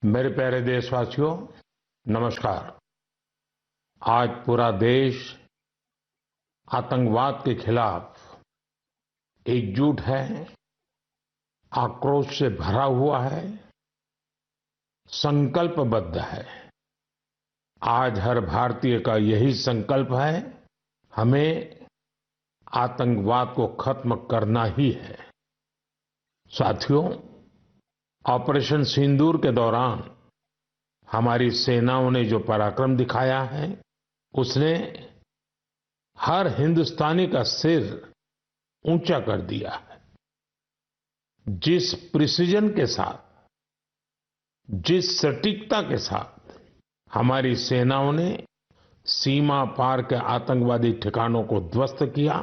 मेरे प्यारे देशवासियों, नमस्कार। आज पूरा देश आतंकवाद के खिलाफ एकजुट है, आक्रोश से भरा हुआ है, संकल्पबद्ध है। आज हर भारतीय का यही संकल्प है, हमें आतंकवाद को खत्म करना ही है। साथियों, ऑपरेशन सिंदूर के दौरान हमारी सेनाओं ने जो पराक्रम दिखाया है, उसने हर हिंदुस्तानी का सिर ऊंचा कर दिया है। जिस प्रिसिजन के साथ, जिस सटीकता के साथ हमारी सेनाओं ने सीमा पार के आतंकवादी ठिकानों को ध्वस्त किया,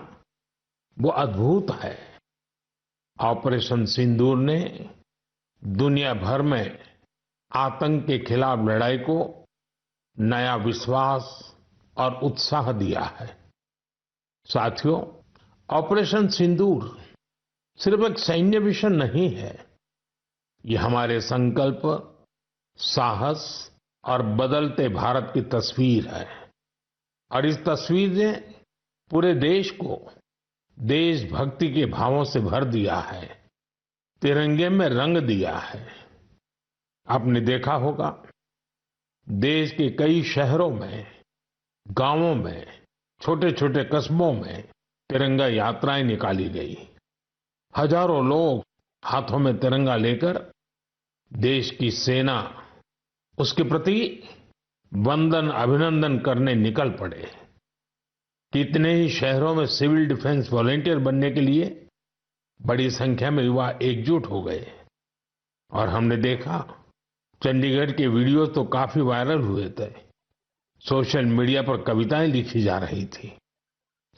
वो अद्भुत है। ऑपरेशन सिंदूर ने दुनिया भर में आतंक के खिलाफ लड़ाई को नया विश्वास और उत्साह दिया है। साथियों, ऑपरेशन सिंदूर सिर्फ एक सैन्य मिशन नहीं है, ये हमारे संकल्प, साहस और बदलते भारत की तस्वीर है। और इस तस्वीर ने पूरे देश को देशभक्ति के भावों से भर दिया है, तिरंगे में रंग दिया है। आपने देखा होगा, देश के कई शहरों में, गांवों में, छोटे छोटे कस्बों में तिरंगा यात्राएं निकाली गई। हजारों लोग हाथों में तिरंगा लेकर देश की सेना, उसके प्रति वंदन अभिनंदन करने निकल पड़े। कितने ही शहरों में सिविल डिफेंस वॉलंटियर बनने के लिए बड़ी संख्या में युवा एकजुट हो गए। और हमने देखा, चंडीगढ़ के वीडियो तो काफी वायरल हुए थे। सोशल मीडिया पर कविताएं लिखी जा रही थी,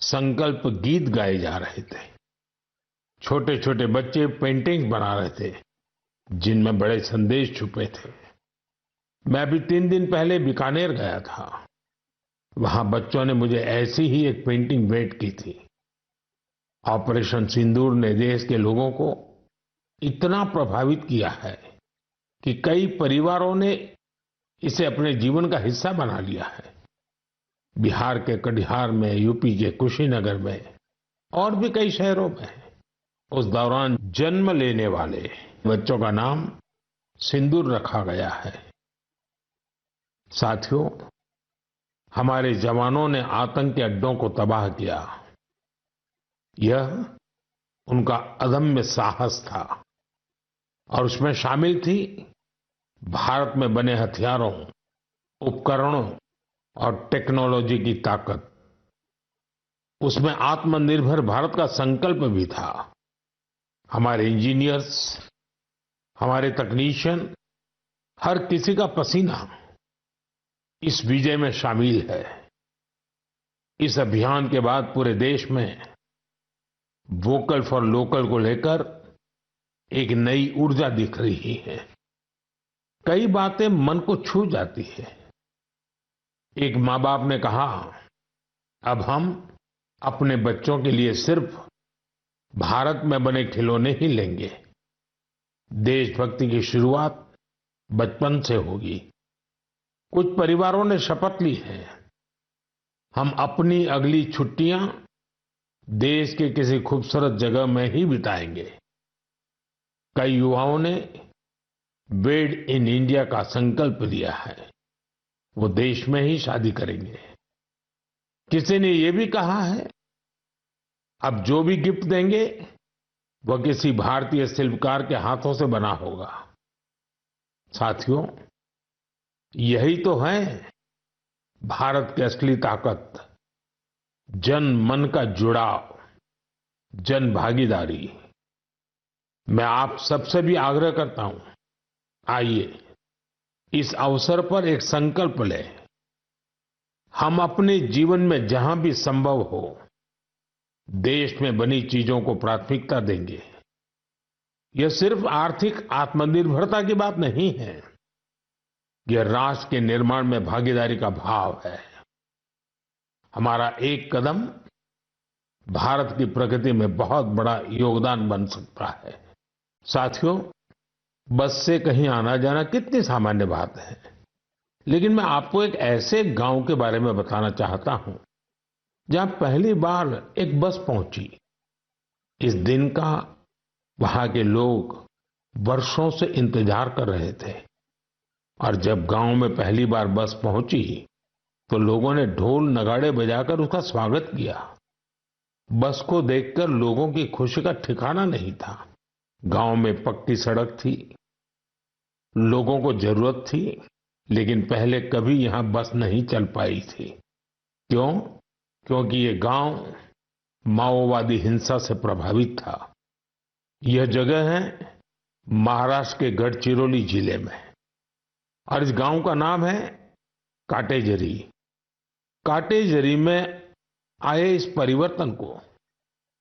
संकल्प गीत गाए जा रहे थे, छोटे छोटे बच्चे पेंटिंग्स बना रहे थे जिनमें बड़े संदेश छुपे थे। मैं अभी 3 दिन पहले बीकानेर गया था। वहां बच्चों ने मुझे ऐसी ही एक पेंटिंग भेंट की थी। ऑपरेशन सिंदूर ने देश के लोगों को इतना प्रभावित किया है कि कई परिवारों ने इसे अपने जीवन का हिस्सा बना लिया है। बिहार के कटिहार में, यूपी के कुशीनगर में और भी कई शहरों में उस दौरान जन्म लेने वाले बच्चों का नाम सिंदूर रखा गया है। साथियों, हमारे जवानों ने आतंक के अड्डों को तबाह किया। यह उनका अदम्य साहस था और उसमें शामिल थी भारत में बने हथियारों, उपकरणों और टेक्नोलॉजी की ताकत। उसमें आत्मनिर्भर भारत का संकल्प भी था। हमारे इंजीनियर्स, हमारे तकनीशियन, हर किसी का पसीना इस विजय में शामिल है। इस अभियान के बाद पूरे देश में वोकल फॉर लोकल को लेकर एक नई ऊर्जा दिख रही है। कई बातें मन को छू जाती है। एक माँ बाप ने कहा, अब हम अपने बच्चों के लिए सिर्फ भारत में बने खिलौने ही लेंगे। देशभक्ति की शुरुआत बचपन से होगी। कुछ परिवारों ने शपथ ली है, हम अपनी अगली छुट्टियां देश के किसी खूबसूरत जगह में ही बिताएंगे। कई युवाओं ने मेड इन इंडिया का संकल्प लिया है, वो देश में ही शादी करेंगे। किसी ने ये भी कहा है, अब जो भी गिफ्ट देंगे वह किसी भारतीय शिल्पकार के हाथों से बना होगा। साथियों, यही तो है भारत की असली ताकत, जन मन का जुड़ाव, जन भागीदारी। मैं आप सबसे भी आग्रह करता हूं, आइए इस अवसर पर एक संकल्प लें। हम अपने जीवन में जहां भी संभव हो, देश में बनी चीजों को प्राथमिकता देंगे। यह सिर्फ आर्थिक आत्मनिर्भरता की बात नहीं है, यह राष्ट्र के निर्माण में भागीदारी का भाव है। हमारा एक कदम भारत की प्रगति में बहुत बड़ा योगदान बन सकता है। साथियों, बस से कहीं आना जाना कितनी सामान्य बात है। लेकिन मैं आपको एक ऐसे गांव के बारे में बताना चाहता हूं जहां पहली बार एक बस पहुंची। इस दिन का वहां के लोग वर्षों से इंतजार कर रहे थे और जब गांव में पहली बार बस पहुंची तो लोगों ने ढोल नगाड़े बजाकर उसका स्वागत किया। बस को देखकर लोगों की खुशी का ठिकाना नहीं था। गांव में पक्की सड़क थी, लोगों को जरूरत थी, लेकिन पहले कभी यहां बस नहीं चल पाई थी। क्यों? क्योंकि ये गांव माओवादी हिंसा से प्रभावित था। यह जगह है महाराष्ट्र के गढ़चिरौली जिले में और इस गांव का नाम है काटेजरी। काटेजरी में आए इस परिवर्तन को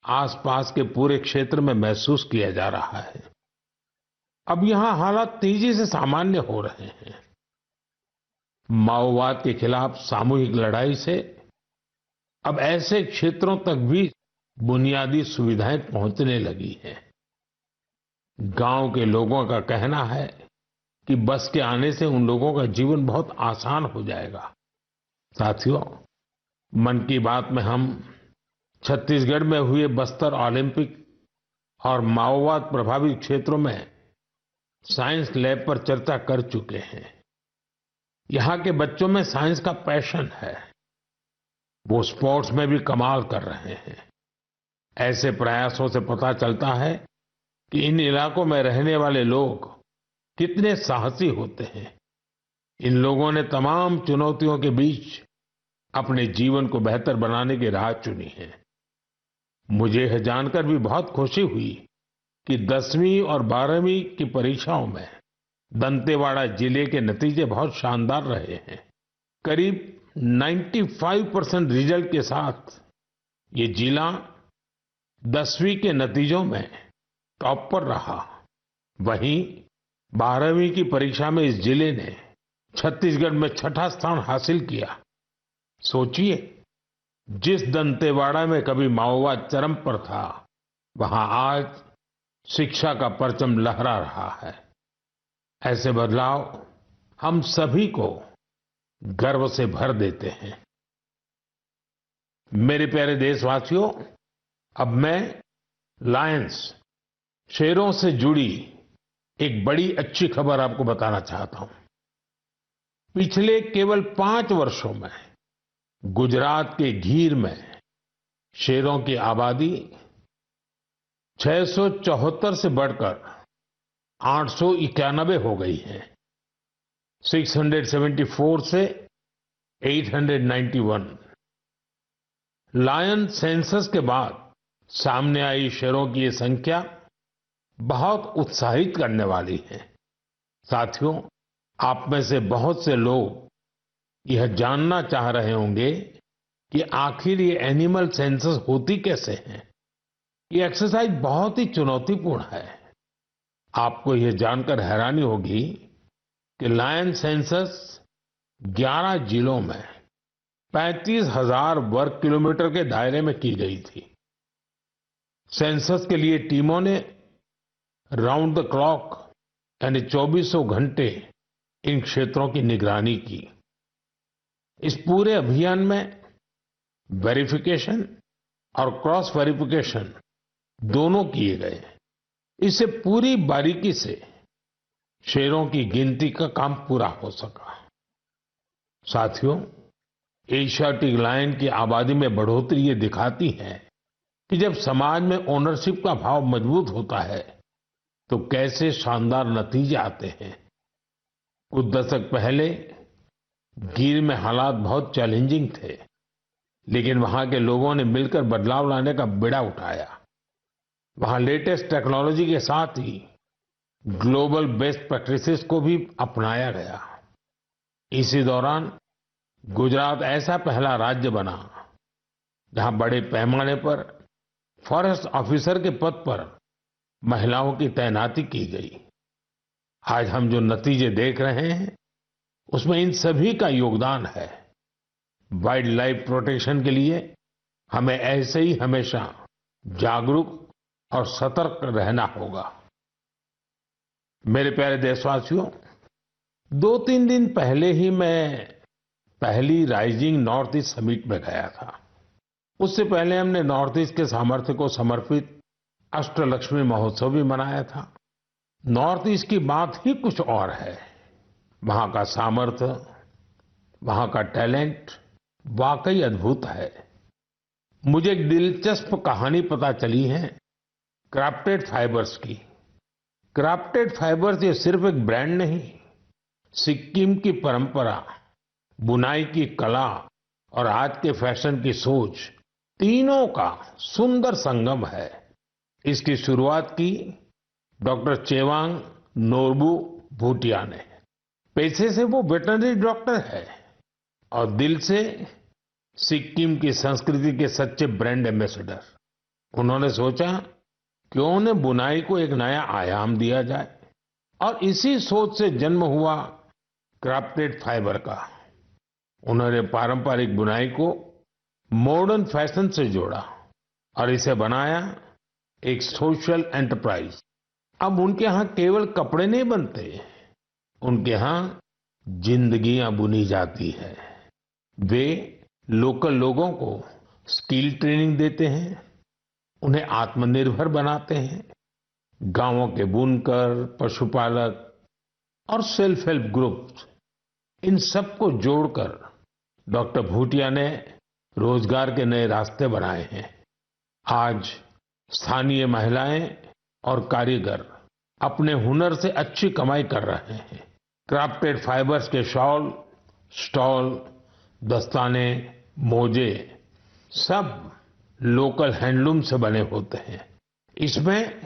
आसपास के पूरे क्षेत्र में महसूस किया जा रहा है। अब यहां हालात तेजी से सामान्य हो रहे हैं। माओवाद के खिलाफ सामूहिक लड़ाई से अब ऐसे क्षेत्रों तक भी बुनियादी सुविधाएं पहुंचने लगी हैं। गांव के लोगों का कहना है कि बस के आने से उन लोगों का जीवन बहुत आसान हो जाएगा। साथियों, मन की बात में हम छत्तीसगढ़ में हुए बस्तर ओलंपिक और माओवाद प्रभावित क्षेत्रों में साइंस लैब पर चर्चा कर चुके हैं। यहाँ के बच्चों में साइंस का पैशन है। वो स्पोर्ट्स में भी कमाल कर रहे हैं। ऐसे प्रयासों से पता चलता है कि इन इलाकों में रहने वाले लोग कितने साहसी होते हैं। इन लोगों ने तमाम चुनौतियों के बीच अपने जीवन को बेहतर बनाने की राह चुनी है। मुझे यह जानकर भी बहुत खुशी हुई कि 10वीं और 12वीं की परीक्षाओं में दंतेवाड़ा जिले के नतीजे बहुत शानदार रहे हैं। करीब 95% रिजल्ट के साथ ये जिला 10वीं के नतीजों में टॉप पर रहा। वहीं 12वीं की परीक्षा में इस जिले ने छत्तीसगढ़ में छठा स्थान हासिल किया। सोचिए, जिस दंतेवाड़ा में कभी माओवाद चरम पर था, वहां आज शिक्षा का परचम लहरा रहा है। ऐसे बदलाव हम सभी को गर्व से भर देते हैं। मेरे प्यारे देशवासियों, अब मैं लायंस, शेरों से जुड़ी एक बड़ी अच्छी खबर आपको बताना चाहता हूं। पिछले केवल 5 वर्षों में गुजरात के गीर में शेरों की आबादी 674 से बढ़कर 891 हो गई है। 674 से 891। लायन सेंसस के बाद सामने आई शेरों की ये संख्या बहुत उत्साहित करने वाली है। साथियों, आप में से बहुत से लोग यह जानना चाह रहे होंगे कि आखिर ये एनिमल सेंसस होती कैसे है। ये एक्सरसाइज बहुत ही चुनौतीपूर्ण है। आपको यह जानकर हैरानी होगी कि लायन सेंसस 11 जिलों में 35,000 वर्ग किलोमीटर के दायरे में की गई थी। सेंसस के लिए टीमों ने राउंड द क्लॉक यानी 2400 घंटे इन क्षेत्रों की निगरानी की। इस पूरे अभियान में वेरिफिकेशन और क्रॉस वेरिफिकेशन दोनों किए गए। इससे पूरी बारीकी से शेरों की गिनती का काम पूरा हो सका। साथियों, एशियाटिक लायन की आबादी में बढ़ोतरी ये दिखाती है कि जब समाज में ओनरशिप का भाव मजबूत होता है तो कैसे शानदार नतीजे आते हैं। कुछ दशक पहले गीर में हालात बहुत चैलेंजिंग थे, लेकिन वहां के लोगों ने मिलकर बदलाव लाने का बीड़ा उठाया। वहां लेटेस्ट टेक्नोलॉजी के साथ ही ग्लोबल बेस्ट प्रैक्टिसेस को भी अपनाया गया। इसी दौरान गुजरात ऐसा पहला राज्य बना जहां बड़े पैमाने पर फॉरेस्ट ऑफिसर के पद पर महिलाओं की तैनाती की गई। आज हम जो नतीजे देख रहे हैं उसमें इन सभी का योगदान है। वाइल्ड लाइफ प्रोटेक्शन के लिए हमें ऐसे ही हमेशा जागरूक और सतर्क रहना होगा। मेरे प्यारे देशवासियों, 2-3 दिन पहले ही मैं पहली राइजिंग नॉर्थ ईस्ट समिट में गया था। उससे पहले हमने नॉर्थ ईस्ट के सामर्थ्य को समर्पित अष्टलक्ष्मी महोत्सव भी मनाया था। नॉर्थ ईस्ट की बात ही कुछ और है। वहां का सामर्थ्य, वहां का टैलेंट वाकई अद्भुत है। मुझे एक दिलचस्प कहानी पता चली है क्राफ्टेड फाइबर्स की। क्राफ्टेड फाइबर्स ये सिर्फ एक ब्रांड नहीं, सिक्किम की परंपरा, बुनाई की कला और आज के फैशन की सोच, तीनों का सुंदर संगम है। इसकी शुरुआत की डॉक्टर चेवांग नोरबू भूटिया ने। पेशे से वो वेटरनरी डॉक्टर है और दिल से सिक्किम की संस्कृति के सच्चे ब्रांड एम्बेसडर। उन्होंने सोचा क्यों न बुनाई को एक नया आयाम दिया जाए और इसी सोच से जन्म हुआ क्राफ्टेड फाइबर का। उन्होंने पारंपरिक बुनाई को मॉडर्न फैशन से जोड़ा और इसे बनाया एक सोशल एंटरप्राइज। अब उनके यहाँ केवल कपड़े नहीं बनते, उनके यहाँ जिंदगियां बुनी जाती है। वे लोकल लोगों को स्किल ट्रेनिंग देते हैं, उन्हें आत्मनिर्भर बनाते हैं। गांवों के बुनकर, पशुपालक और सेल्फ हेल्प ग्रुप, इन सबको जोड़कर डॉक्टर भूटिया ने रोजगार के नए रास्ते बनाए हैं। आज स्थानीय महिलाएं और कारीगर अपने हुनर से अच्छी कमाई कर रहे हैं। क्राफ्टेड फाइबर्स के शॉल, स्टॉल, दस्ताने, मोजे सब लोकल हैंडलूम से बने होते हैं। इसमें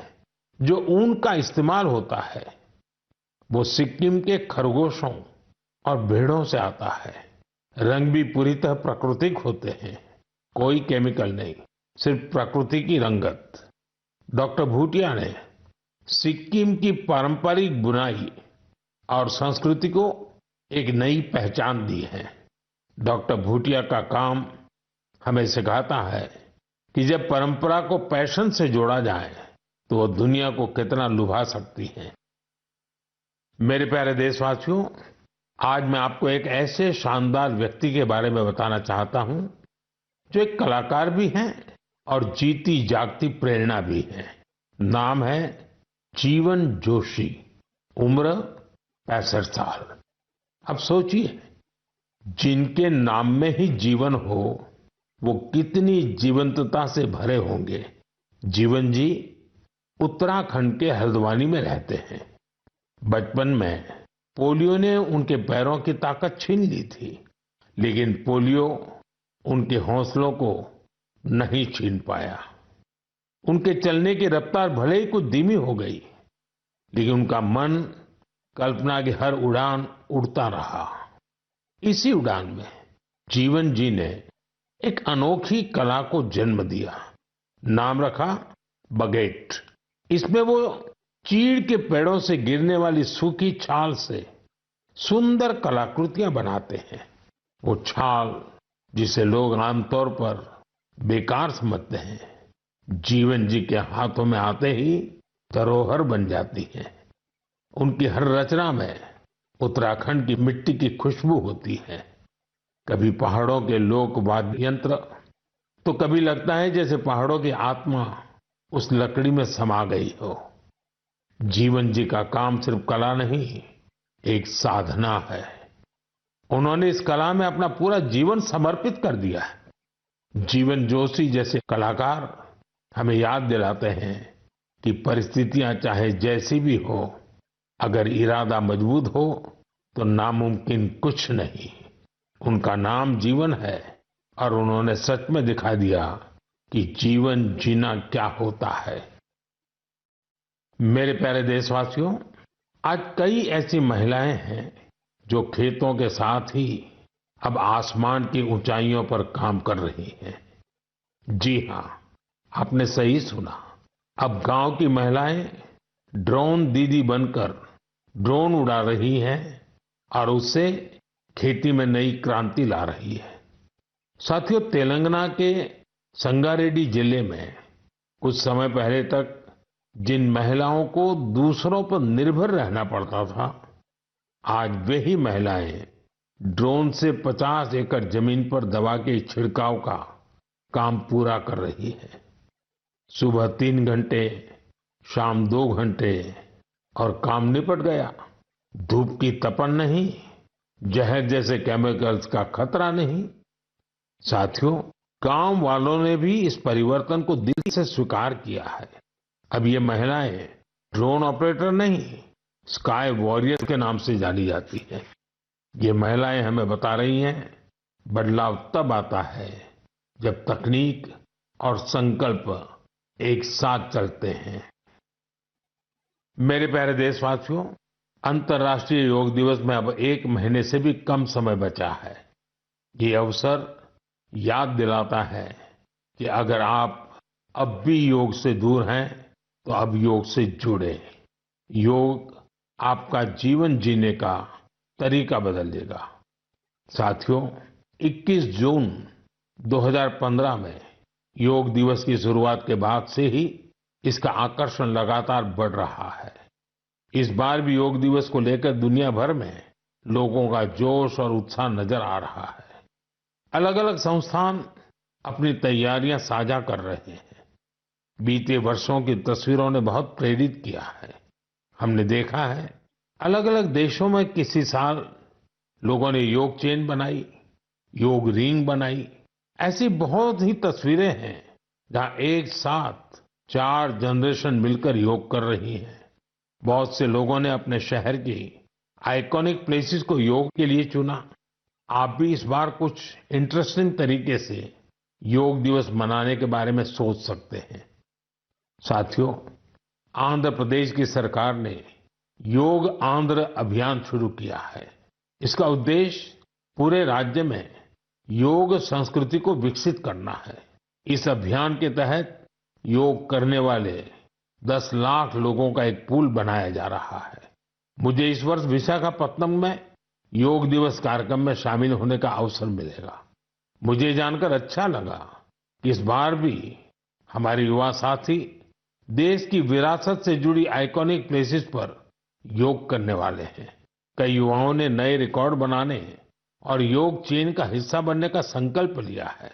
जो ऊन का इस्तेमाल होता है वो सिक्किम के खरगोशों और भेड़ों से आता है। रंग भी पूरी तरह प्राकृतिक होते हैं, कोई केमिकल नहीं, सिर्फ प्रकृति की रंगत। डॉक्टर भूटिया ने सिक्किम की पारंपरिक बुनाई और संस्कृति को एक नई पहचान दी है। डॉक्टर भूटिया का काम हमें सिखाता है कि जब परंपरा को पैशन से जोड़ा जाए तो वो दुनिया को कितना लुभा सकती है। मेरे प्यारे देशवासियों, आज मैं आपको एक ऐसे शानदार व्यक्ति के बारे में बताना चाहता हूं जो एक कलाकार भी हैं और जीती जागती प्रेरणा भी है। नाम है जीवन जोशी, उम्र 65 साल। अब सोचिए, जिनके नाम में ही जीवन हो वो कितनी जीवंतता से भरे होंगे। जीवन जी उत्तराखंड के हल्द्वानी में रहते हैं। बचपन में पोलियो ने उनके पैरों की ताकत छीन ली थी, लेकिन पोलियो उनके हौसलों को नहीं छीन पाया। उनके चलने की रफ्तार भले ही कुछ धीमी हो गई, लेकिन उनका मन कल्पना की हर उड़ान उड़ता रहा। इसी उड़ान में जीवन जी ने एक अनोखी कला को जन्म दिया। नाम रखा बगेट। इसमें वो चीड़ के पेड़ों से गिरने वाली सूखी छाल से सुंदर कलाकृतियां बनाते हैं। वो छाल जिसे लोग आमतौर पर बेकार समझते हैं, जीवन जी के हाथों में आते ही धरोहर बन जाती है। उनकी हर रचना में उत्तराखंड की मिट्टी की खुशबू होती है। कभी पहाड़ों के लोक वाद्य यंत्र, तो कभी लगता है जैसे पहाड़ों की आत्मा उस लकड़ी में समा गई हो। जीवन जी का काम सिर्फ कला नहीं, एक साधना है। उन्होंने इस कला में अपना पूरा जीवन समर्पित कर दिया है। जीवन जोशी जैसे कलाकार हमें याद दिलाते हैं कि परिस्थितियां चाहे जैसी भी हो, अगर इरादा मजबूत हो तो नामुमकिन कुछ नहीं। उनका नाम जीवन है और उन्होंने सच में दिखा दिया कि जीवन जीना क्या होता है। मेरे प्यारे देशवासियों, आज कई ऐसी महिलाएं हैं जो खेतों के साथ ही अब आसमान की ऊंचाइयों पर काम कर रही हैं। जी हां, आपने सही सुना। अब गांव की महिलाएं ड्रोन दीदी बनकर ड्रोन उड़ा रही हैं और उससे खेती में नई क्रांति ला रही है। साथियों, तेलंगाना के संगारेड्डी जिले में कुछ समय पहले तक जिन महिलाओं को दूसरों पर निर्भर रहना पड़ता था, आज वे ही महिलाएं ड्रोन से 50 एकड़ जमीन पर दवा के छिड़काव का काम पूरा कर रही हैं। सुबह 3 घंटे, शाम 2 घंटे और काम निपट गया। धूप की तपन नहीं, जहर जैसे केमिकल्स का खतरा नहीं। साथियों, गांव वालों ने भी इस परिवर्तन को दिल से स्वीकार किया है। अब ये महिलाएं ड्रोन ऑपरेटर नहीं, स्काई वॉरियर के नाम से जानी जाती हैं। ये महिलाएं हमें बता रही हैं, बदलाव तब आता है जब तकनीक और संकल्प एक साथ चलते हैं। मेरे प्यारे देशवासियों, अंतर्राष्ट्रीय योग दिवस में अब 1 महीने से भी कम समय बचा है। ये अवसर याद दिलाता है कि अगर आप अब भी योग से दूर हैं, तो अब योग से जुड़े। योग आपका जीवन जीने का तरीका बदल देगा। साथियों, 21 जून 2015 में योग दिवस की शुरुआत के बाद से ही इसका आकर्षण लगातार बढ़ रहा है। इस बार भी योग दिवस को लेकर दुनिया भर में लोगों का जोश और उत्साह नजर आ रहा है। अलग अलग संस्थान अपनी तैयारियां साझा कर रहे हैं। बीते वर्षों की तस्वीरों ने बहुत प्रेरित किया है। हमने देखा है, अलग अलग देशों में किसी साल लोगों ने योग चेन बनाई, योग रिंग बनाई। ऐसी बहुत ही तस्वीरें हैं जहां एक साथ 4 जनरेशन मिलकर योग कर रही हैं। बहुत से लोगों ने अपने शहर की आइकॉनिक प्लेसेस को योग के लिए चुना। आप भी इस बार कुछ इंटरेस्टिंग तरीके से योग दिवस मनाने के बारे में सोच सकते हैं। साथियों, आंध्र प्रदेश की सरकार ने योग आंध्र अभियान शुरू किया है। इसका उद्देश्य पूरे राज्य में योग संस्कृति को विकसित करना है। इस अभियान के तहत योग करने वाले 10 लाख लोगों का एक पूल बनाया जा रहा है। मुझे इस वर्ष विशाखापत्तनम में योग दिवस कार्यक्रम में शामिल होने का अवसर मिलेगा। मुझे जानकर अच्छा लगा कि इस बार भी हमारे युवा साथी देश की विरासत से जुड़ी आइकॉनिक प्लेसेस पर योग करने वाले हैं। कई युवाओं ने नए रिकॉर्ड बनाने और योग चेन का हिस्सा बनने का संकल्प लिया है।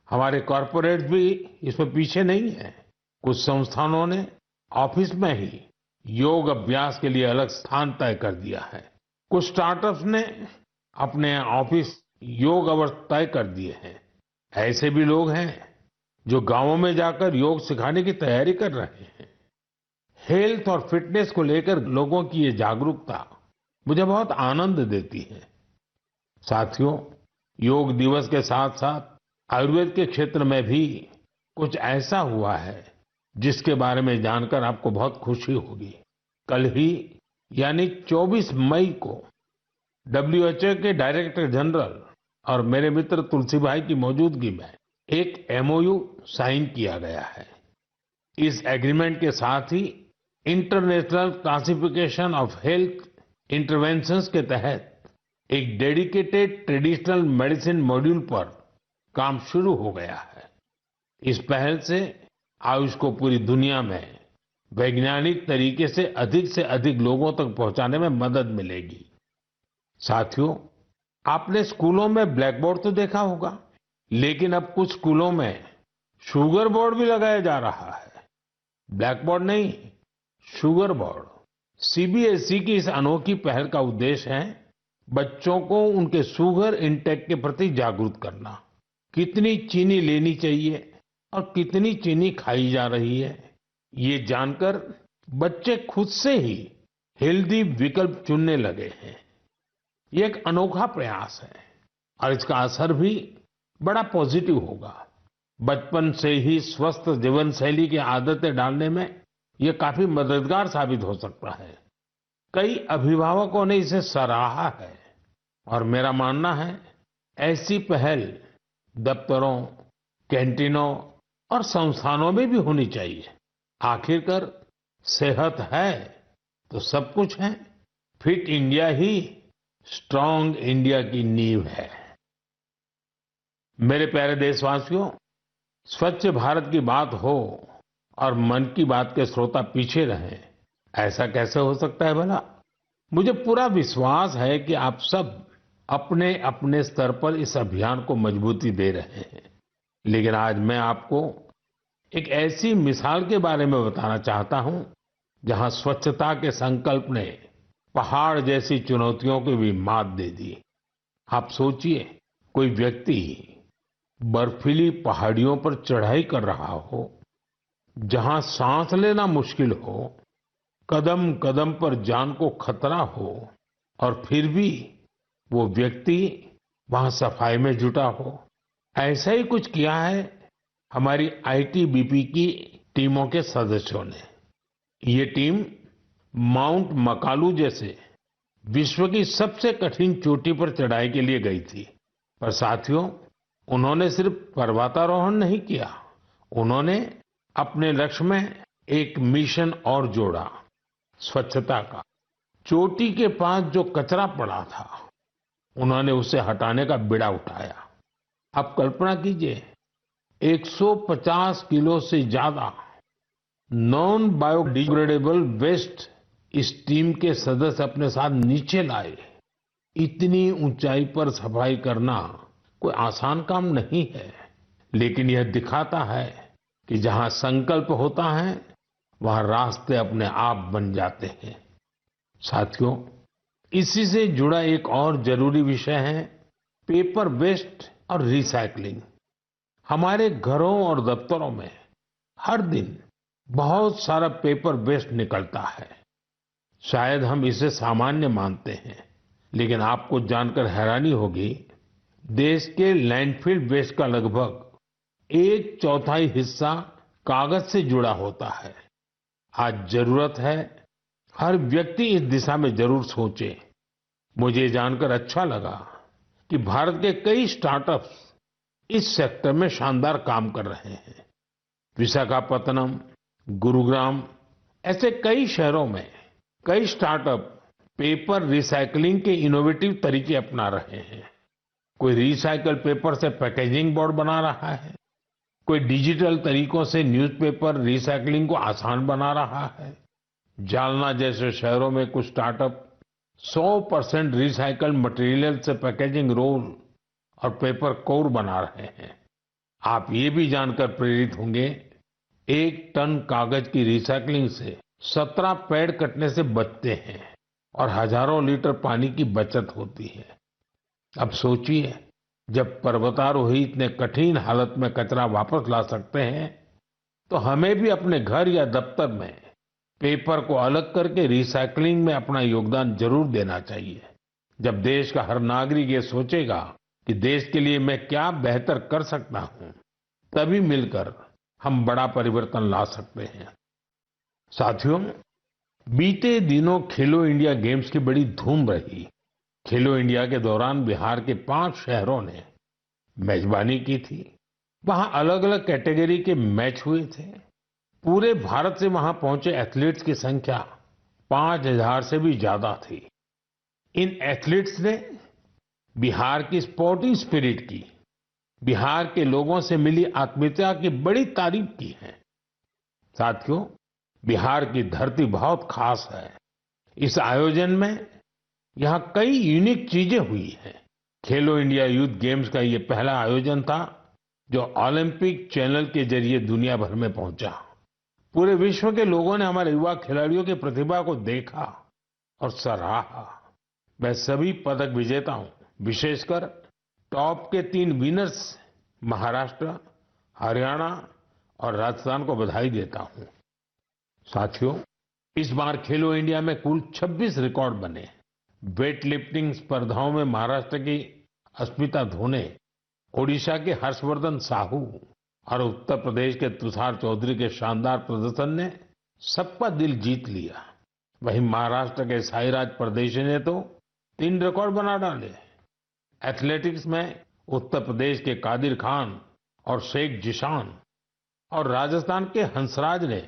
हमारे कॉर्पोरेट भी इसमें पीछे नहीं है। कुछ संस्थानों ने ऑफिस में ही योग अभ्यास के लिए अलग स्थान तय कर दिया है। कुछ स्टार्टअप्स ने अपने ऑफिस योग अवर्स तय कर दिए हैं। ऐसे भी लोग हैं जो गांवों में जाकर योग सिखाने की तैयारी कर रहे हैं। हेल्थ और फिटनेस को लेकर लोगों की ये जागरूकता मुझे बहुत आनंद देती है। साथियों, योग दिवस के साथ साथ आयुर्वेद के क्षेत्र में भी कुछ ऐसा हुआ है जिसके बारे में जानकर आपको बहुत खुशी होगी। कल ही यानी 24 मई को WHO के डायरेक्टर जनरल और मेरे मित्र तुलसी भाई की मौजूदगी में एक MOU साइन किया गया है। इस एग्रीमेंट के साथ ही international classification of health interventions के तहत एक डेडिकेटेड ट्रेडिशनल मेडिसिन मॉड्यूल पर काम शुरू हो गया है। इस पहल से आयुष को पूरी दुनिया में वैज्ञानिक तरीके से अधिक लोगों तक पहुंचाने में मदद मिलेगी। साथियों, आपने स्कूलों में ब्लैक बोर्ड तो देखा होगा, लेकिन अब कुछ स्कूलों में शुगर बोर्ड भी लगाया जा रहा है। ब्लैक बोर्ड नहीं, शुगर बोर्ड। CBSE की इस अनोखी पहल का उद्देश्य है बच्चों को उनके शुगर इंटेक के प्रति जागरूक करना। कितनी चीनी लेनी चाहिए और कितनी चीनी खाई जा रही है, ये जानकर बच्चे खुद से ही हेल्दी विकल्प चुनने लगे हैं। ये एक अनोखा प्रयास है और इसका असर भी बड़ा पॉजिटिव होगा। बचपन से ही स्वस्थ जीवन शैली की आदतें डालने में ये काफी मददगार साबित हो सकता है। कई अभिभावकों ने इसे सराहा है और मेरा मानना है ऐसी पहल दफ्तरों, कैंटीनों और संस्थानों में भी होनी चाहिए। आखिरकार सेहत है तो सब कुछ है। फिट इंडिया ही स्ट्रांग इंडिया की नींव है। मेरे प्यारे देशवासियों, स्वच्छ भारत की बात हो और मन की बात के श्रोता पीछे रहें, ऐसा कैसे हो सकता है भला? मुझे पूरा विश्वास है कि आप सब अपने अपने स्तर पर इस अभियान को मजबूती दे रहे हैं, लेकिन आज मैं आपको एक ऐसी मिसाल के बारे में बताना चाहता हूं जहां स्वच्छता के संकल्प ने पहाड़ जैसी चुनौतियों को भी मात दे दी। आप सोचिए, कोई व्यक्ति बर्फीली पहाड़ियों पर चढ़ाई कर रहा हो, जहां सांस लेना मुश्किल हो, कदम कदम पर जान को खतरा हो, और फिर भी वो व्यक्ति वहां सफाई में जुटा हो। ऐसा ही कुछ किया है हमारी आईटीबीपी की टीमों के सदस्यों ने। ये टीम माउंट मकालू जैसे विश्व की सबसे कठिन चोटी पर चढ़ाई के लिए गई थी। पर साथियों, उन्होंने सिर्फ पर्वतारोहण नहीं किया, उन्होंने अपने लक्ष्य में एक मिशन और जोड़ा, स्वच्छता का। चोटी के पास जो कचरा पड़ा था, उन्होंने उसे हटाने का बीड़ा उठाया। आप कल्पना कीजिए, 150 किलो से ज्यादा नॉन बायोडिग्रेडेबल वेस्ट इस टीम के सदस्य अपने साथ नीचे लाए। इतनी ऊंचाई पर सफाई करना कोई आसान काम नहीं है, लेकिन यह दिखाता है कि जहां संकल्प होता है, वहां रास्ते अपने आप बन जाते हैं। साथियों, इसी से जुड़ा एक और जरूरी विषय है पेपर वेस्ट और रिसाइकलिंग। हमारे घरों और दफ्तरों में हर दिन बहुत सारा पेपर वेस्ट निकलता है। शायद हम इसे सामान्य मानते हैं, लेकिन आपको जानकर हैरानी होगी, देश के लैंडफिल वेस्ट का लगभग एक चौथाई हिस्सा कागज से जुड़ा होता है। आज जरूरत है हर व्यक्ति इस दिशा में जरूर सोचे। मुझे जानकर अच्छा लगा कि भारत के कई स्टार्टअप्स इस सेक्टर में शानदार काम कर रहे हैं। विशाखापत्तनम, गुरुग्राम ऐसे कई शहरों में कई स्टार्टअप पेपर रिसाइकलिंग के इनोवेटिव तरीके अपना रहे हैं। कोई रिसाइकल पेपर से पैकेजिंग बोर्ड बना रहा है, कोई डिजिटल तरीकों से न्यूज़पेपर रिसाइकलिंग को आसान बना रहा है। जालना जैसे शहरों में कुछ स्टार्टअप 100% रिसाइकल मटेरियल से पैकेजिंग रोल और पेपर कोर बना रहे हैं। आप ये भी जानकर प्रेरित होंगे, 1 टन कागज की रिसाइकलिंग से 17 पेड़ कटने से बचते हैं और हजारों लीटर पानी की बचत होती है। अब सोचिए, जब पर्वतारोही इतने कठिन हालत में कचरा वापस ला सकते हैं, तो हमें भी अपने घर या दफ्तर में पेपर को अलग करके रिसाइकलिंग में अपना योगदान जरूर देना चाहिए। जब देश का हर नागरिक ये सोचेगा कि देश के लिए मैं क्या बेहतर कर सकता हूं, तभी मिलकर हम बड़ा परिवर्तन ला सकते हैं। साथियों, बीते दिनों खेलो इंडिया गेम्स की बड़ी धूम रही। खेलो इंडिया के दौरान बिहार के 5 शहरों ने मेजबानी की थी। वहां अलग अलग कैटेगरी के मैच हुए थे। पूरे भारत से वहां पहुंचे एथलीट्स की संख्या 5,000 से भी ज्यादा थी। इन एथलीट्स ने बिहार की स्पोर्टिंग स्पिरिट की, बिहार के लोगों से मिली आत्मीयता की बड़ी तारीफ की है। साथियों, बिहार की धरती बहुत खास है। इस आयोजन में यहाँ कई यूनिक चीजें हुई हैं। खेलो इंडिया यूथ गेम्स का ये पहला आयोजन था जो ओलंपिक चैनल के जरिए दुनिया भर में पहुंचा। पूरे विश्व के लोगों ने हमारे युवा खिलाड़ियों की प्रतिभा को देखा और सराहा। मैं सभी पदक विजेताओं, विशेषकर टॉप के 3 विनर्स महाराष्ट्र, हरियाणा और राजस्थान को बधाई देता हूं। साथियों, इस बार खेलो इंडिया में कुल 26 रिकॉर्ड बने। वेट लिफ्टिंग स्पर्धाओं में महाराष्ट्र की अस्मिता धोने, ओडिशा के हर्षवर्धन साहू और उत्तर प्रदेश के तुषार चौधरी के शानदार प्रदर्शन ने सबका दिल जीत लिया। वहीं महाराष्ट्र के साईराज परदेशी ने तो 3 रिकॉर्ड बना डाले। एथलेटिक्स में उत्तर प्रदेश के कादिर खान और शेख जिशान और राजस्थान के हंसराज ने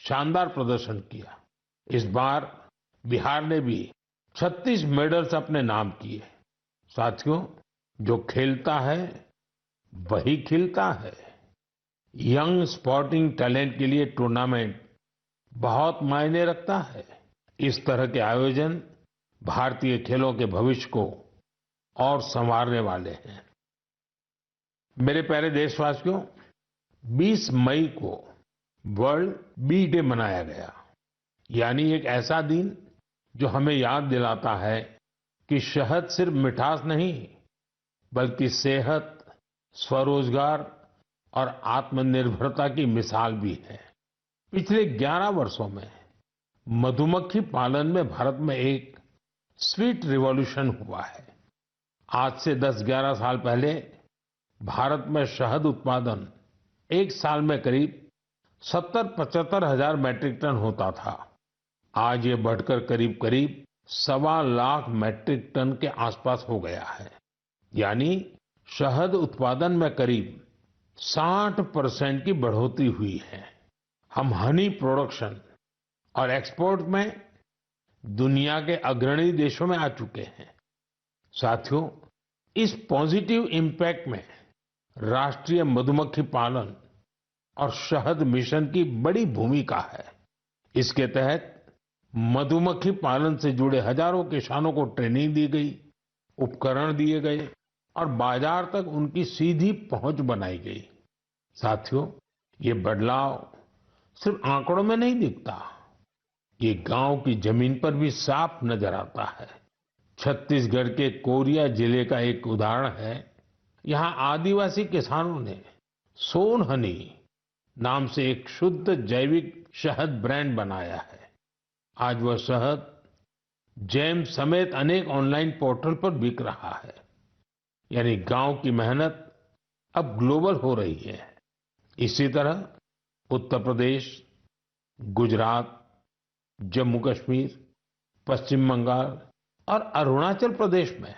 शानदार प्रदर्शन किया। इस बार बिहार ने भी 36 मेडल्स अपने नाम किए। साथियों, जो खेलता है वही खिलता है। यंग स्पोर्टिंग टैलेंट के लिए टूर्नामेंट बहुत मायने रखता है। इस तरह के आयोजन भारतीय खेलों के भविष्य को और संवारने वाले हैं। मेरे प्यारे देशवासियों, 20 मई को वर्ल्ड बी डे मनाया गया, यानी एक ऐसा दिन जो हमें याद दिलाता है कि शहद सिर्फ मिठास नहीं, बल्कि सेहत, स्वरोजगार और आत्मनिर्भरता की मिसाल भी है। पिछले 11 वर्षों में मधुमक्खी पालन में भारत में एक स्वीट रिवॉल्यूशन हुआ है। आज से 10-11 साल पहले भारत में शहद उत्पादन एक साल में करीब 70-75 हजार मैट्रिक टन होता था। आज ये बढ़कर करीब करीब 1.25 लाख मैट्रिक टन के आसपास हो गया है, यानी शहद उत्पादन में करीब 60% की बढ़ोतरी हुई है। हम हनी प्रोडक्शन और एक्सपोर्ट में दुनिया के अग्रणी देशों में आ चुके हैं। साथियों, इस पॉजिटिव इम्पैक्ट में राष्ट्रीय मधुमक्खी पालन और शहद मिशन की बड़ी भूमिका है। इसके तहत मधुमक्खी पालन से जुड़े हजारों किसानों को ट्रेनिंग दी गई, उपकरण दिए गए और बाजार तक उनकी सीधी पहुंच बनाई गई। साथियों, ये बदलाव सिर्फ आंकड़ों में नहीं दिखता, ये गांव की जमीन पर भी साफ नजर आता है। छत्तीसगढ़ के कोरिया जिले का एक उदाहरण है। यहाँ आदिवासी किसानों ने सोन हनी नाम से एक शुद्ध जैविक शहद ब्रांड बनाया है। आज वह शहद जैम समेत अनेक ऑनलाइन पोर्टल पर बिक रहा है। यानी गांव की मेहनत अब ग्लोबल हो रही है। इसी तरह उत्तर प्रदेश, गुजरात, जम्मू कश्मीर, पश्चिम बंगाल और अरुणाचल प्रदेश में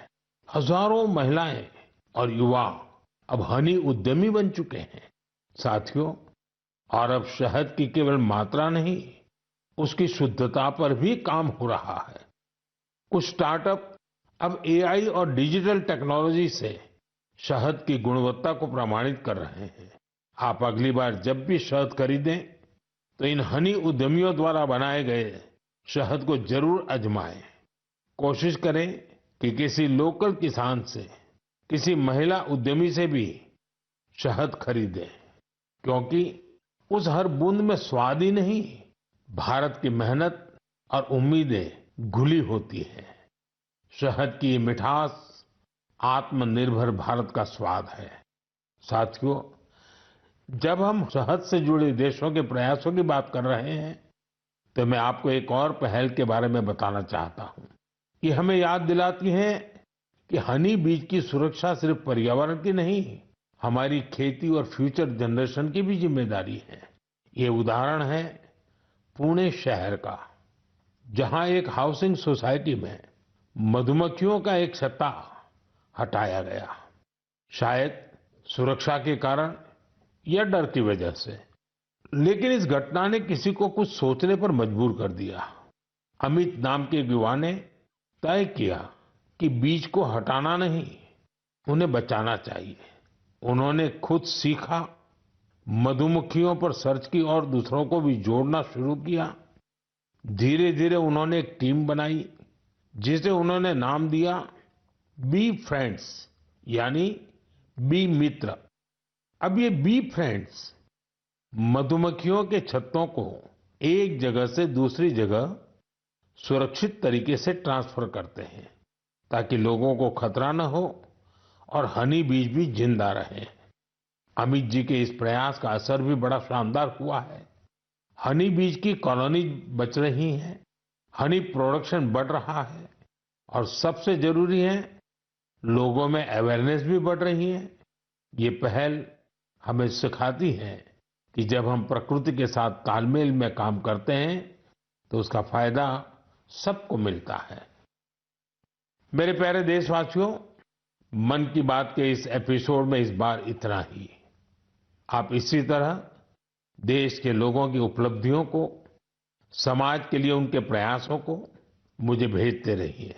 हजारों महिलाएं और युवा अब हनी उद्यमी बन चुके हैं। साथियों, और अब शहद की केवल मात्रा नहीं, उसकी शुद्धता पर भी काम हो रहा है। कुछ स्टार्टअप अब एआई और डिजिटल टेक्नोलॉजी से शहद की गुणवत्ता को प्रमाणित कर रहे हैं। आप अगली बार जब भी शहद खरीदें तो इन हनी उद्यमियों द्वारा बनाए गए शहद को जरूर आजमाएं। कोशिश करें कि किसी लोकल किसान से, किसी महिला उद्यमी से भी शहद खरीदें, क्योंकि उस हर बूंद में स्वाद ही नहीं, भारत की मेहनत और उम्मीदें घुली होती हैं। शहद की ये मिठास आत्मनिर्भर भारत का स्वाद है। साथियों, जब हम शहद से जुड़े देशों के प्रयासों की बात कर रहे हैं, तो मैं आपको एक और पहल के बारे में बताना चाहता हूं। ये हमें याद दिलाती है कि हनी बीज की सुरक्षा सिर्फ पर्यावरण की नहीं, हमारी खेती और फ्यूचर जनरेशन की भी जिम्मेदारी है। ये उदाहरण है पुणे शहर का, जहां एक हाउसिंग सोसाइटी में मधुमक्खियों का एक छत्ता हटाया गया। शायद सुरक्षा के कारण या डर की वजह से, लेकिन इस घटना ने किसी को कुछ सोचने पर मजबूर कर दिया। अमित नाम के एक युवा ने तय किया कि बीज को हटाना नहीं, उन्हें बचाना चाहिए। उन्होंने खुद सीखा, मधुमक्खियों पर सर्च की और दूसरों को भी जोड़ना शुरू किया। धीरे धीरे उन्होंने एक टीम बनाई, जिसे उन्होंने नाम दिया बी फ्रेंड्स, यानी बी मित्र। अब ये बी फ्रेंड्स मधुमक्खियों के छत्तों को एक जगह से दूसरी जगह सुरक्षित तरीके से ट्रांसफर करते हैं, ताकि लोगों को खतरा न हो और हनी बीज भी जिंदा रहे। अमित जी के इस प्रयास का असर भी बड़ा शानदार हुआ है। हनी बीज की कॉलोनी बच रही है, हनी प्रोडक्शन बढ़ रहा है और सबसे जरूरी है, लोगों में अवेयरनेस भी बढ़ रही है। ये पहल हमें सिखाती है कि जब हम प्रकृति के साथ तालमेल में काम करते हैं तो उसका फायदा सबको मिलता है। मेरे प्यारे देशवासियों, मन की बात के इस एपिसोड में इस बार इतना ही। आप इसी तरह देश के लोगों की उपलब्धियों को, समाज के लिए उनके प्रयासों को मुझे भेजते रहिए।